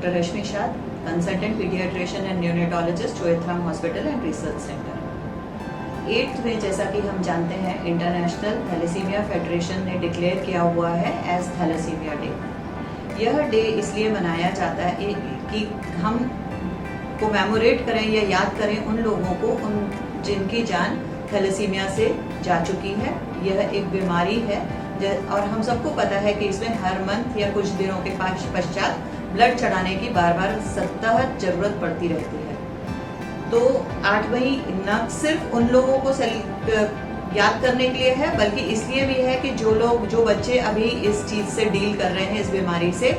Dr. Rashmi Shah, consultant pediatrician and neonatologist, Choethram Hospital and Research Center. 8th में जैसा कि हम जानते हैं इंटरनेशनल थैलेसीमिया फेडरेशन ने डिक्लेयर किया हुआ है एज थैलेसीमिया डे। यह डे इसलिए मनाया जाता है कि हम कोमेमोरेट करें या याद करें उन लोगों को जिनकी जान थैलेसीमिया से जा चुकी है। यह एक बीमारी है और हम सबको पता है कि इसमें हर मंथ या कुछ दिनों के पश्चात ब्लड चढ़ाने की बार बार सतत जरूरत पड़ती रहती है। तो 8 मई न सिर्फ उन लोगों को याद करने के लिए है, बल्कि इसलिए भी है कि जो बच्चे अभी इस चीज से डील कर रहे हैं, इस बीमारी से,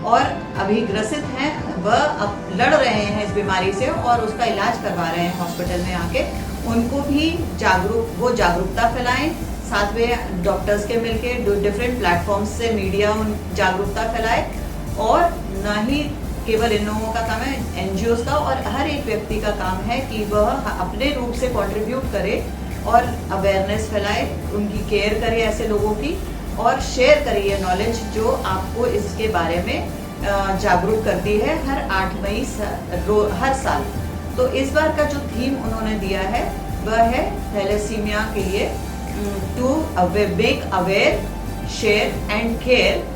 और अभी ग्रसित हैं, वह अब लड़ रहे हैं इस बीमारी से और उसका इलाज करवा रहे हैं हॉस्पिटल में आके, उनको भी जागरूकता फैलाएं। साथ में डॉक्टर्स के मिलके डिफरेंट प्लेटफॉर्म्स से मीडिया जागरूकता फैलाए। और न ही केवल इन लोगों का काम है, एनजीओज का और हर एक व्यक्ति का काम है कि वह अपने रूप से कंट्रीब्यूट करे और अवेयरनेस फैलाए, उनकी केयर करे ऐसे लोगों की, और शेयर करे ये नॉलेज जो आपको इसके बारे में जागरूक करती है हर 8 मई हर साल। तो इस बार का जो थीम उन्होंने दिया है वह है थैलेसीमिया के लिए to make aware, share and care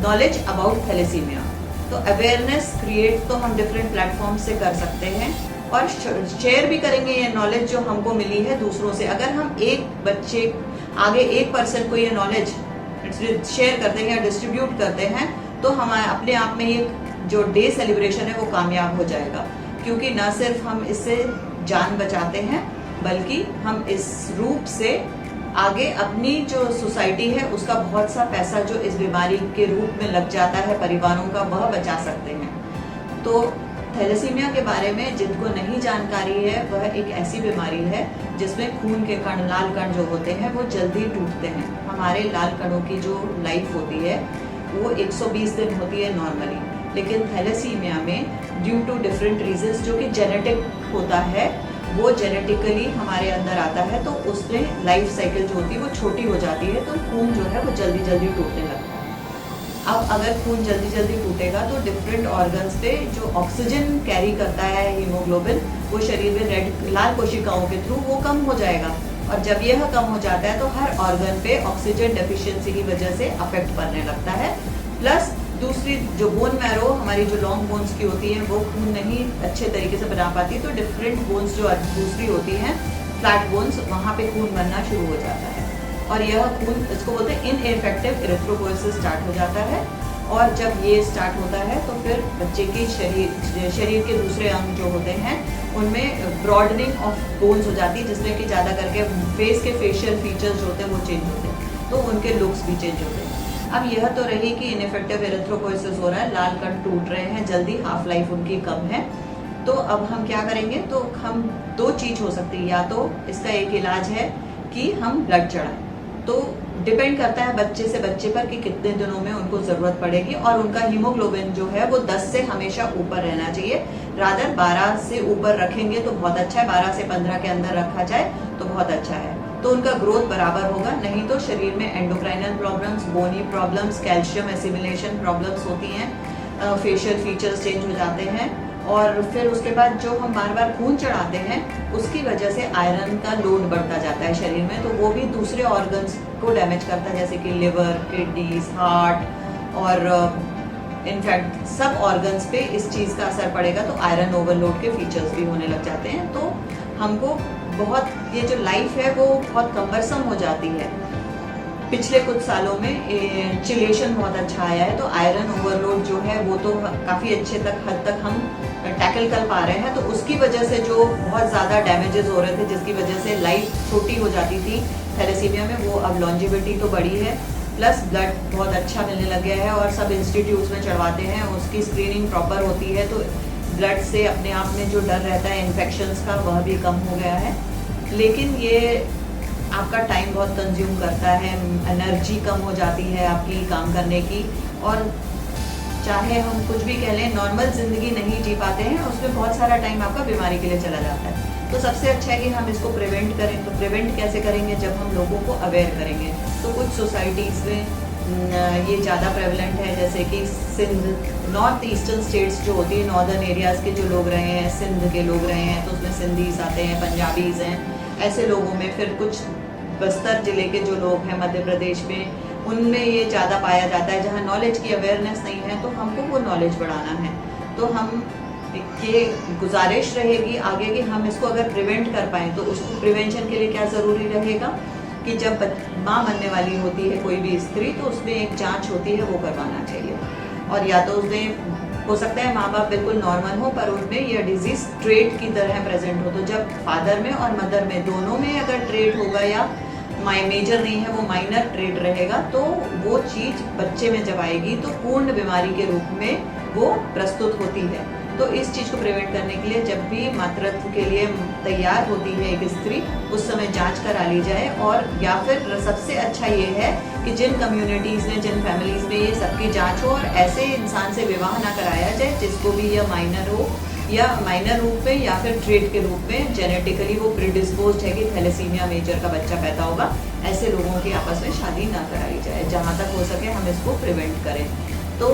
knowledge about thalassemia. तो अवेयरनेस क्रिएट तो हम डिफरेंट प्लेटफॉर्म से कर सकते हैं और शेयर भी करेंगे ये नॉलेज जो हमको मिली है दूसरों से। अगर हम एक बच्चे आगे एक पर्सन को ये नॉलेज शेयर करते हैं या डिस्ट्रीब्यूट करते हैं तो हमारे अपने आप में ये जो डे सेलिब्रेशन है वो कामयाब हो जाएगा, क्योंकि न सिर्फ हम इससे जान बचाते हैं बल्कि हम इस रूप से आगे अपनी जो सोसाइटी है उसका बहुत सा पैसा जो इस बीमारी के रूप में लग जाता है परिवारों का, वह बचा सकते हैं। तो थैलेसीमिया के बारे में जिनको नहीं जानकारी है, वह एक ऐसी बीमारी है जिसमें खून के कण, लाल कण जो होते हैं वो जल्दी टूटते हैं। हमारे लाल कणों की जो लाइफ होती है वो 120 दिन होती है नॉर्मली, लेकिन थैलेसीमिया में ड्यू टू डिफरेंट रीजंस जो कि जेनेटिक होता है, वो जेनेटिकली हमारे अंदर आता है, तो उसमें लाइफ साइकिल जो होती है वो छोटी हो जाती है, तो खून जो है वो जल्दी जल्दी टूटने लगता है। अब अगर खून जल्दी जल्दी टूटेगा तो डिफरेंट ऑर्गन्स पे जो ऑक्सीजन कैरी करता है हीमोग्लोबिन, वो शरीर में लाल कोशिकाओं के थ्रू वो कम हो जाएगा, और जब यह कम हो जाता है तो हर ऑर्गन पे ऑक्सीजन डेफिशिएंसी की वजह से अफेक्ट पड़ने लगता है। प्लस दूसरी जो बोन मैरो हमारी जो लॉन्ग बोन्स की होती है वो खून नहीं अच्छे तरीके से बना पाती, तो डिफरेंट बोन्स जो दूसरी होती हैं, फ्लैट बोन्स, वहाँ पे खून बनना शुरू हो जाता है और यह खून, इसको बोलते हैं इनएफेक्टिव इरिथ्रोपोइसिस, स्टार्ट हो जाता है। और जब ये स्टार्ट होता है तो फिर बच्चे की शरीर के दूसरे अंग जो होते हैं उनमें ब्रॉडनिंग ऑफ बोन्स हो जाती है, जिसमें कि ज़्यादा करके फेस के फेशियल फीचर्स जो होते हैं वो चेंज होते हैं, तो उनके लुक्स भी चेंज होते हैं। अब यह तो रही कि इनएफेक्टिव इरिथ्रोपोइसिस हो रहा है, लाल कण टूट रहे हैं जल्दी, हाफ लाइफ उनकी कम है। तो अब हम क्या करेंगे, तो हम 2 चीज हो सकती है, या तो इसका एक इलाज है कि हम ब्लड चढ़ाएं, तो डिपेंड करता है बच्चे से बच्चे पर कि कितने दिनों में उनको जरूरत पड़ेगी, और उनका हीमोग्लोबिन जो है वो 10 से हमेशा ऊपर रहना चाहिए। रादर 12 से ऊपर रखेंगे तो बहुत अच्छा है, 12 से 15 के अंदर रखा जाए तो बहुत अच्छा है, तो उनका ग्रोथ बराबर होगा। नहीं तो शरीर में एंडोक्राइनल प्रॉब्लम्स, बोनी प्रॉब्लम्स, कैल्शियम एसिमिलेशन प्रॉब्लम्स होती हैं, फेशियल फीचर्स चेंज हो जाते हैं, और फिर उसके बाद जो हम बार बार खून चढ़ाते हैं उसकी वजह से आयरन का लोड बढ़ता जाता है शरीर में, तो वो भी दूसरे ऑर्गन्स को डैमेज करता है, जैसे कि लिवर, किडनीज, हार्ट, और इनफैक्ट सब ऑर्गन्स पे इस चीज़ का असर पड़ेगा, तो आयरन ओवरलोड के फीचर्स भी होने लग जाते हैं। तो हमको बहुत, ये जो लाइफ है वो बहुत कम्बरसम हो जाती है। पिछले कुछ सालों में चिलेशन बहुत अच्छा आया है, तो आयरन ओवरलोड जो है वो तो काफ़ी अच्छे हद तक हम टैकल कर पा रहे हैं, तो उसकी वजह से जो बहुत ज़्यादा डैमेजेस हो रहे थे, जिसकी वजह से लाइफ छोटी हो जाती थी थैलेसीमिया में, वो अब लॉन्जिविटी तो बढ़ी है, प्लस ब्लड बहुत अच्छा मिलने लग गया है और सब इंस्टीट्यूट्स में चढ़वाते हैं, उसकी स्क्रीनिंग प्रॉपर होती है, तो ब्लड से अपने आप में जो डर रहता है इन्फेक्शंस का वह भी कम हो गया है। लेकिन ये आपका टाइम बहुत कंज्यूम करता है, एनर्जी कम हो जाती है आपकी काम करने की, और चाहे हम कुछ भी कह लें, नॉर्मल ज़िंदगी नहीं जी पाते हैं, उसमें बहुत सारा टाइम आपका बीमारी के लिए चला जाता है। तो सबसे अच्छा है कि हम इसको प्रिवेंट करें। तो प्रिवेंट कैसे करेंगे, जब हम लोगों को अवेयर करेंगे। तो कुछ सोसाइटीज़ में ये ज़्यादा प्रेवलेंट है, जैसे कि सिंध, नॉर्थ ईस्टर्न स्टेट्स जो होती है, नॉर्दर्न एरियाज़ के जो लोग रहे हैं, सिंध के लोग रहे हैं, तो उसमें सिंधीज़ आते हैं, पंजाबीज़ हैं, ऐसे लोगों में। फिर कुछ बस्तर ज़िले के जो लोग हैं मध्य प्रदेश में, उनमें ये ज़्यादा पाया जाता है, जहाँ नॉलेज की अवेयरनेस नहीं है, तो हमको वो नॉलेज बढ़ाना है। तो हम ये गुजारिश रहेगी आगे कि हम इसको अगर प्रिवेंट कर पाएँ, तो उसको प्रिवेंशन के लिए क्या ज़रूरी रहेगा कि जब माँ बनने वाली होती है कोई भी स्त्री, तो उसमें एक जांच होती है, वो करवाना चाहिए। और या तो उसमें हो सकता है माँ बाप बिल्कुल नॉर्मल हो, पर उनमें यह डिजीज ट्रेट की तरह प्रेजेंट हो, तो जब फादर में और मदर में दोनों में अगर ट्रेट होगा या मेजर नहीं है, वो माइनर ट्रेट रहेगा, तो वो चीज़ बच्चे में जब आएगी तो पूर्ण बीमारी के रूप में वो प्रस्तुत होती है। तो इस चीज़ को प्रिवेंट करने के लिए जब भी मातृत्व के लिए तैयार होती है एक स्त्री, उस समय जांच करा ली जाए। और या फिर सबसे अच्छा ये है कि जिन कम्युनिटीज़ में, जिन फैमिलीज़ में ये सबकी जांच हो और ऐसे इंसान से विवाह ना कराया जाए जिसको भी यह माइनर हो या माइनर रूप में या फिर ट्रेट के रूप में जेनेटिकली वो प्रीडिस्पोज्ड है कि थैलेसीमिया मेजर का बच्चा पैदा होगा। ऐसे लोगों की आपस में शादी ना कराई जाए, जहाँ तक हो सके हम इसको प्रिवेंट करें। तो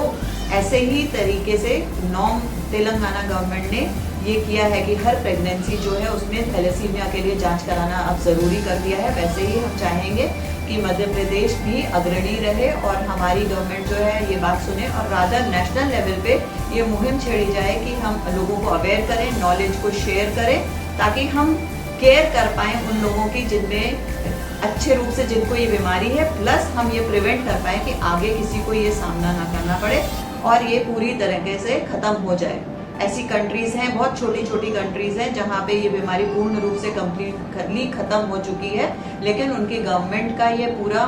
ऐसे ही तरीके से नॉर्म तेलंगाना गवर्नमेंट ने ये किया है कि हर प्रेगनेंसी जो है उसमें थैलेसीमिया के लिए जांच कराना अब ज़रूरी कर दिया है। वैसे ही हम चाहेंगे कि मध्य प्रदेश भी अग्रणी रहे और हमारी गवर्नमेंट जो है ये बात सुने और रादर नेशनल लेवल पे ये मुहिम छेड़ी जाए कि हम लोगों को अवेयर करें, नॉलेज को शेयर करें, ताकि हम केयर कर पाएँ उन लोगों की जिनमें अच्छे रूप से जिनको ये बीमारी है, प्लस हम ये प्रिवेंट कर पाएँ कि आगे किसी को ये सामना ना करना पड़े और ये पूरी तरीके से ख़त्म हो जाए। ऐसी कंट्रीज़ हैं, बहुत छोटी छोटी कंट्रीज़ हैं जहाँ पे ये बीमारी पूर्ण रूप से कम्प्लीटली ख़त्म हो चुकी है, लेकिन उनकी गवर्नमेंट का ये पूरा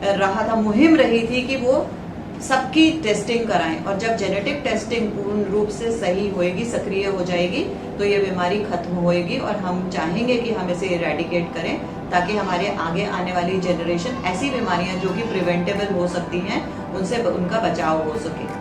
रहा था, मुहिम रही थी कि वो सबकी टेस्टिंग कराएं, और जब जेनेटिक टेस्टिंग पूर्ण रूप से सही होएगी, सक्रिय हो जाएगी, तो ये बीमारी खत्म होएगी। और हम चाहेंगे कि हम इसे इरेडिकेट करें, ताकि हमारे आगे आने वाली जनरेशन ऐसी बीमारियां जो कि प्रिवेंटेबल हो सकती हैं, उनसे उनका बचाव हो सके।